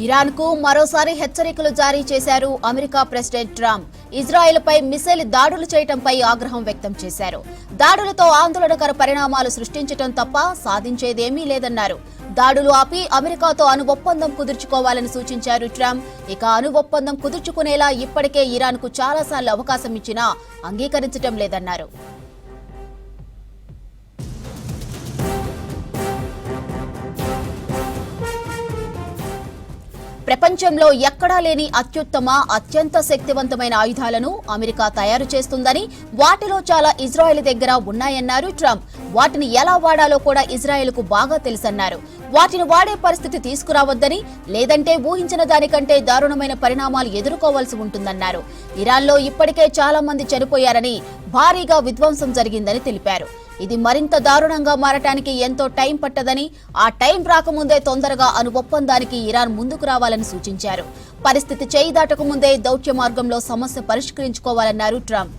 Iran కు మరోసారి హెచ్చరికలు జారీ చేశారు అమెరికా ప్రెసిడెంట్ ట్రంప్. ఇజ్రాయెల్ పై మిసైల్ దాడులు చేయడంపై ఆగ్రహం వ్యక్తం చేశారు. దాడులతో ఆందోళనకర పరిణామాలు సృష్టించడం తప్ప సాధించేదేమీ లేదన్నారు. దాడులు ఆపి అమెరికాతో అణు ఒప్పందం కుదుర్చుకోవాలని సూచించారు ట్రంప్. ఇక అణు ఒప్పందం కుదుర్చుకునేలా ఇప్పటికే ఇరాన్ కు చాలాసార్లు అవకాశం ఇచ్చినా అంగీకరించడం లేదన్నారు. ప్రపంచంలో ఎక్కడా లేని అత్యుత్తమ అత్యంత శక్తివంతమైన ఆయుధాలను అమెరికా తయారు చేస్తుందని, వాటిలో చాలా ఇజ్రాయెల్ దగ్గర ఉన్నాయన్నారు ట్రంప్. వాటిని ఎలా వాడాలో కూడా ఇజ్రాయెల్కు బాగా తెలుసన్నారు. వాటిని వాడే పరిస్థితి తీసుకురావద్దని, లేదంటే ఊహించిన దానికంటే దారుణమైన పరిణామాలు ఎదుర్కోవాల్సి ఉంటుందన్నారు. ఇరాన్లో ఇప్పటికే చాలా మంది చనిపోయారని, భారీగా విధ్వంసం జరిగిందని తెలిపారు. ఇది మరింత దారుణంగా మారటానికి ఎంతో టైం పట్టదని, ఆ టైం రాకముందే తొందరగా అణు ఒప్పందానికి ఇరాన్ ముందుకు రావాలని సూచించారు. పరిస్థితి చేయి దాటక ముందే దౌత్య మార్గంలో సమస్య పరిష్కరించుకోవాలన్నారు ట్రంప్.